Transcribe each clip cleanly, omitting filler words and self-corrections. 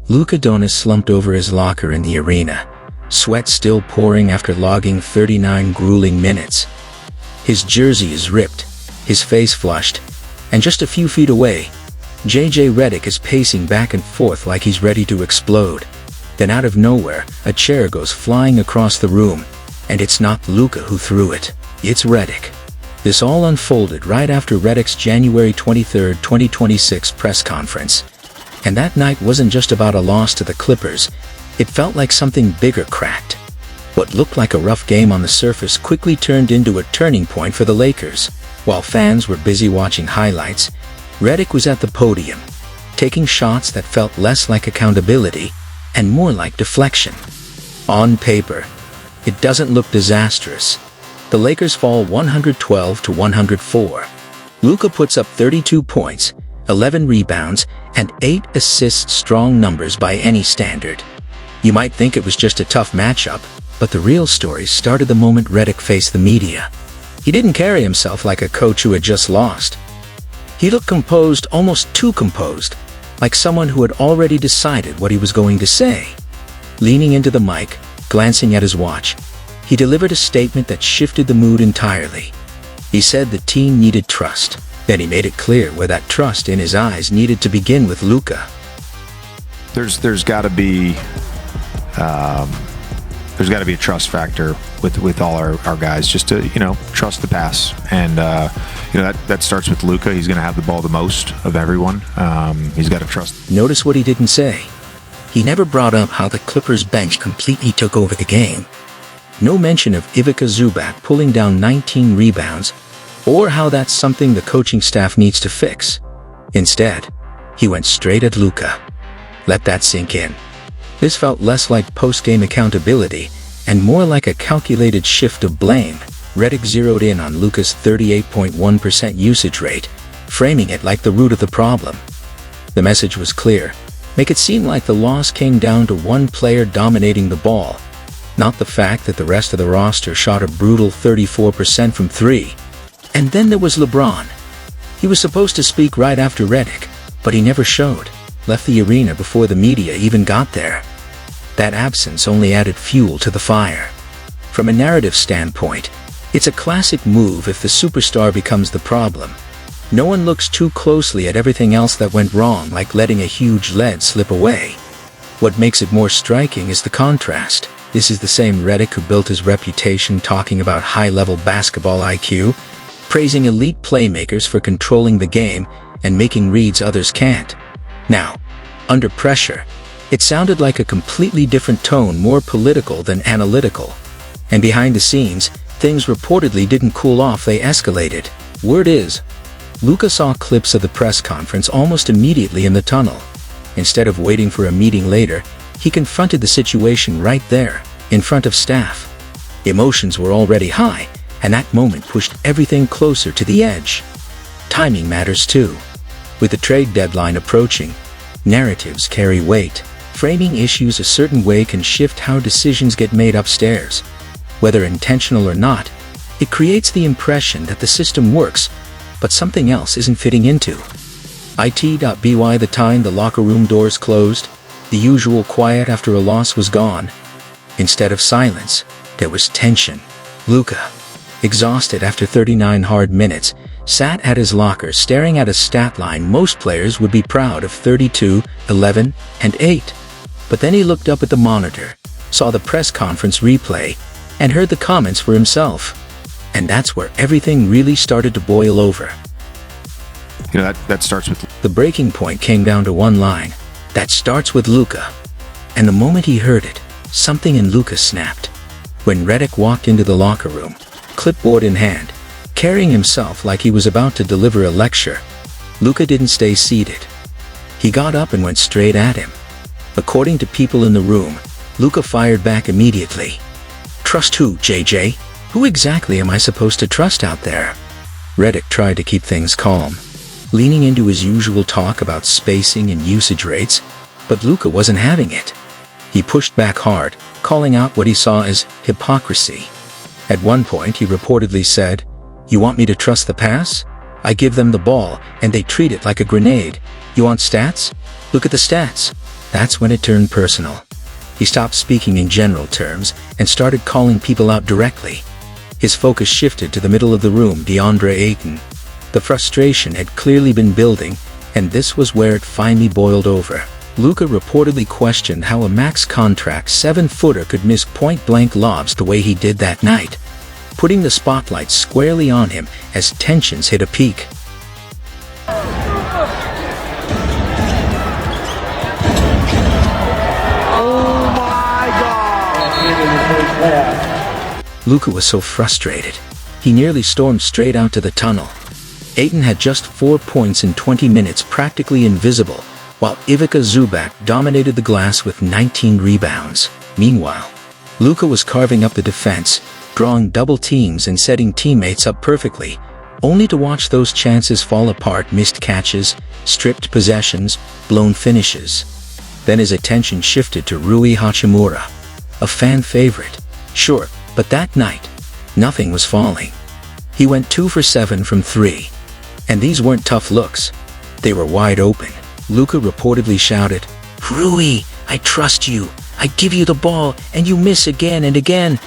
Luka Dončić slumped over his locker in the arena, sweat still pouring after logging 39 grueling minutes. His jersey is ripped, his face flushed, and just a few feet away, JJ Redick is pacing back and forth like he's ready to explode. Then out of nowhere, a chair goes flying across the room, and it's not Luka who threw it, it's Redick. This all unfolded right after Redick's January 23, 2026 press conference. And that night wasn't just about a loss to the Clippers, it felt like something bigger cracked. What looked like a rough game on the surface quickly turned into a turning point for the Lakers. While fans were busy watching highlights, Redick was at the podium, taking shots that felt less like accountability and more like deflection. On paper, it doesn't look disastrous. The Lakers fall 112-104. Luka puts up 32 points, 11 rebounds, and 8 assists, strong numbers by any standard. You might think it was just a tough matchup, but the real story started the moment Redick faced the media. He didn't carry himself like a coach who had just lost. He looked composed, almost too composed, like someone who had already decided what he was going to say. Leaning into the mic, glancing at his watch, he delivered a statement that shifted the mood entirely. He said the team needed trust. Then he made it clear where that trust in his eyes needed to begin with Luka. There's got to be a trust factor with all our guys, just to trust the pass, and that starts with Luka. He's going to have the ball the most of everyone. He's got to trust. Notice what he didn't say. He never brought up how the Clippers bench completely took over the game. No mention of Ivica Zubac pulling down 19 rebounds, or how that's something the coaching staff needs to fix. Instead, he went straight at Luka. Let that sink in. This felt less like post-game accountability and more like a calculated shift of blame. Redick zeroed in on Luka's 38.1% usage rate, framing it like the root of the problem. The message was clear. Make it seem like the loss came down to one player dominating the ball, not the fact that the rest of the roster shot a brutal 34% from three. And then there was LeBron. He was supposed to speak right after Redick, but he never showed, left the arena before the media even got there. That absence only added fuel to the fire. From a narrative standpoint, it's a classic move if the superstar becomes the problem. No one looks too closely at everything else that went wrong, like letting a huge lead slip away. What makes it more striking is the contrast. This is the same Redick who built his reputation talking about high-level basketball IQ, praising elite playmakers for controlling the game and making reads others can't. Now, under pressure, it sounded like a completely different tone, more political than analytical. And behind the scenes, things reportedly didn't cool off, they escalated. Word is, Luka saw clips of the press conference almost immediately in the tunnel. Instead of waiting for a meeting later, he confronted the situation right there, in front of staff. Emotions were already high, and that moment pushed everything closer to the edge. Timing matters too. With the trade deadline approaching, narratives carry weight. Framing issues a certain way can shift how decisions get made upstairs. Whether intentional or not, it creates the impression that the system works, but something else isn't fitting into. By the time the locker room doors closed, the usual quiet after a loss was gone. Instead of silence, there was tension. Luka, exhausted after 39 hard minutes, sat at his locker staring at a stat line most players would be proud of: 32, 11, and 8. But then he looked up at the monitor, saw the press conference replay, and heard the comments for himself. And that's where everything really started to boil over. That starts with... The breaking point came down to one line. That starts with Luka. And the moment he heard it, something in Luka snapped. When Redick walked into the locker room, clipboard in hand, carrying himself like he was about to deliver a lecture, Luka didn't stay seated. He got up and went straight at him. According to people in the room, Luka fired back immediately. Trust who, JJ? Who exactly am I supposed to trust out there? Redick tried to keep things calm, leaning into his usual talk about spacing and usage rates, but Luka wasn't having it. He pushed back hard, calling out what he saw as hypocrisy. At one point he reportedly said, "You want me to trust the pass? I give them the ball, and they treat it like a grenade. You want stats? Look at the stats." That's when it turned personal. He stopped speaking in general terms and started calling people out directly. His focus shifted to the middle of the room, DeAndre Ayton. The frustration had clearly been building, and this was where it finally boiled over. Luka reportedly questioned how a max contract 7-footer could miss point-blank lobs the way he did that night, putting the spotlight squarely on him as tensions hit a peak. Luka was so frustrated, he nearly stormed straight out to the tunnel. Ayton had just 4 points in 20 minutes, practically invisible, while Ivica Zubac dominated the glass with 19 rebounds. Meanwhile, Luka was carving up the defense, drawing double teams and setting teammates up perfectly, only to watch those chances fall apart: missed catches, stripped possessions, blown finishes. Then his attention shifted to Rui Hachimura, a fan favorite. Sure, but that night, nothing was falling. He went 2 for 7 from 3. And these weren't tough looks. They were wide open. Luka reportedly shouted, "Rui, I trust you. I give you the ball, and you miss again and again.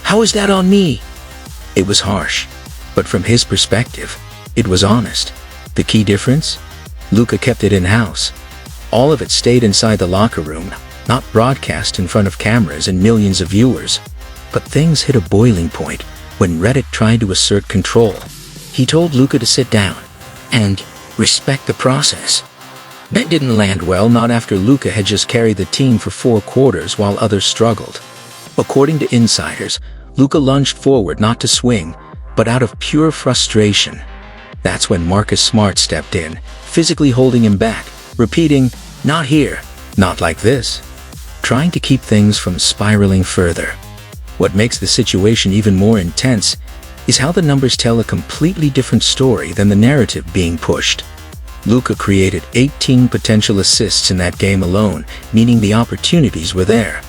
How is that on me?" It was harsh, but from his perspective, it was honest. The key difference? Luka kept it in-house. All of it stayed inside the locker room, not broadcast in front of cameras and millions of viewers. But things hit a boiling point when Reddit tried to assert control. He told Luka to sit down and respect the process. That didn't land well, not after Luka had just carried the team for 4 quarters while others struggled. According to insiders, Luka lunged forward not to swing, but out of pure frustration. That's when Marcus Smart stepped in, physically holding him back, repeating, "Not here, not like this," trying to keep things from spiraling further. What makes the situation even more intense is how the numbers tell a completely different story than the narrative being pushed. Luka created 18 potential assists in that game alone, meaning the opportunities were there.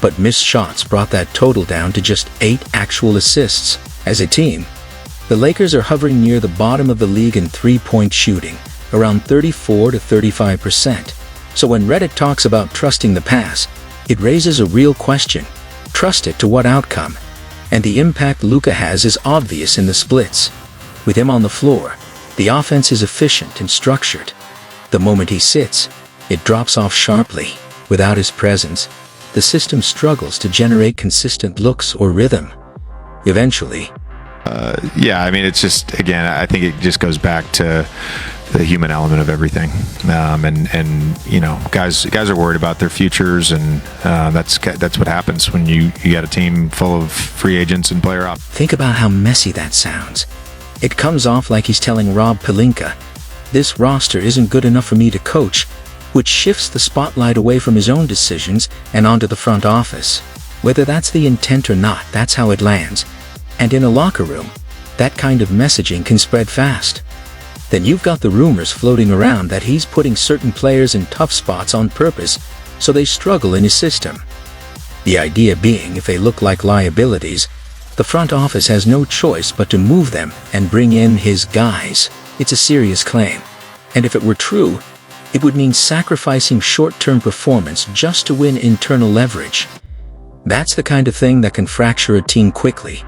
But missed shots brought that total down to just 8 actual assists. As a team, the Lakers are hovering near the bottom of the league in three-point shooting, around 34 to 35%. So when Reddit talks about trusting the pass, it raises a real question. Trust it to what outcome? And the impact Luka has is obvious in the splits. With him on the floor, the offense is efficient and structured. The moment he sits, it drops off sharply. Without his presence, the system struggles to generate consistent looks or rhythm. Eventually, yeah, I mean, it's just, again, I think it just goes back to the human element of everything. And you know, guys are worried about their futures, and that's what happens when you got a team full of free agents and player ops. Think about how messy that sounds. It comes off like he's telling Rob Pelinka, "This roster isn't good enough for me to coach," which shifts the spotlight away from his own decisions and onto the front office. Whether that's the intent or not, that's how it lands. And in a locker room, that kind of messaging can spread fast. Then you've got the rumors floating around that he's putting certain players in tough spots on purpose so they struggle in his system. The idea being, if they look like liabilities, the front office has no choice but to move them and bring in his guys. It's a serious claim. And if it were true, it would mean sacrificing short-term performance just to win internal leverage. That's the kind of thing that can fracture a team quickly.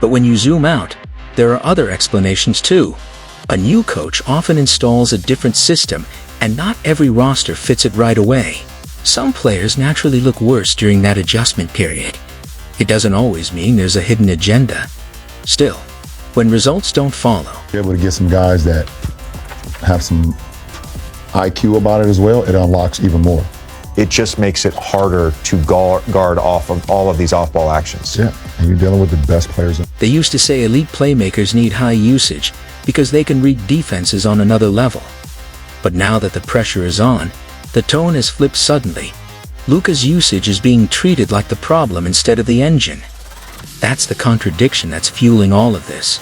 But when you zoom out, there are other explanations too. A new coach often installs a different system, and not every roster fits it right away. Some players naturally look worse during that adjustment period. It doesn't always mean there's a hidden agenda. Still, when results don't follow, you're able to get some guys that have some IQ about it as well, it unlocks even more. It just makes it harder to guard off of all of these off-ball actions. Yeah, and you're dealing with the best players. They used to say elite playmakers need high usage because they can read defenses on another level. But now that the pressure is on, the tone has flipped suddenly. Luka's usage is being treated like the problem instead of the engine. That's the contradiction that's fueling all of this.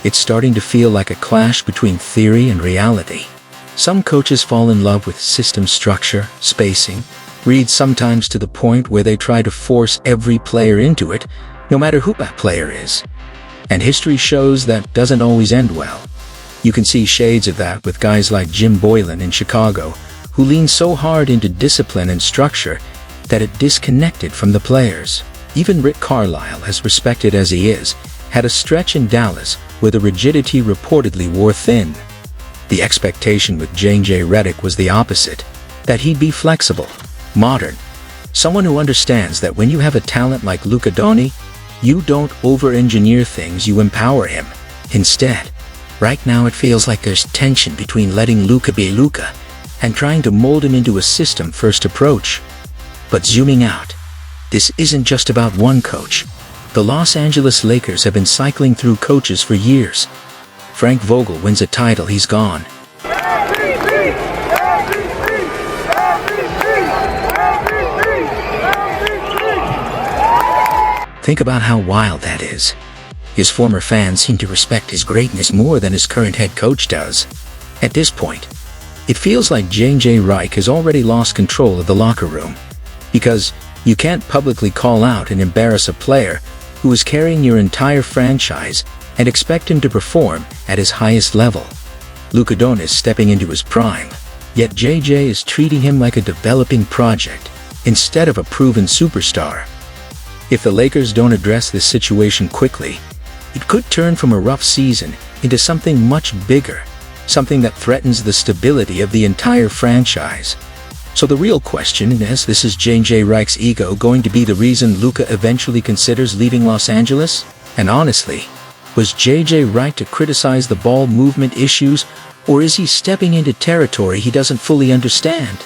It's starting to feel like a clash between theory and reality. Some coaches fall in love with system structure, spacing, read sometimes to the point where they try to force every player into it, no matter who that player is. And history shows that doesn't always end well. You can see shades of that with guys like Jim Boylan in Chicago, who leaned so hard into discipline and structure that it disconnected from the players. Even Rick Carlisle, as respected as he is, had a stretch in Dallas where the rigidity reportedly wore thin. The expectation with J.J. Redick was the opposite, that he'd be flexible, modern, someone who understands that when you have a talent like Luka Dončić, you don't over-engineer things, you empower him. Instead, right now it feels like there's tension between letting Luka be Luka and trying to mold him into a system-first approach. But zooming out, this isn't just about one coach. The Los Angeles Lakers have been cycling through coaches for years. Frank Vogel wins a title, he's gone. Think about how wild that is. His former fans seem to respect his greatness more than his current head coach does. At this point, it feels like J.J. Redick has already lost control of the locker room. Because you can't publicly call out and embarrass a player who is carrying your entire franchise and expect him to perform at his highest level. Luka Dončić is stepping into his prime, yet J.J. is treating him like a developing project instead of a proven superstar. If the Lakers don't address this situation quickly, it could turn from a rough season into something much bigger, something that threatens the stability of the entire franchise. So the real question is, is J.J. Redick's ego going to be the reason Luka eventually considers leaving Los Angeles? And honestly, was J.J. right to criticize the ball movement issues, or is he stepping into territory he doesn't fully understand?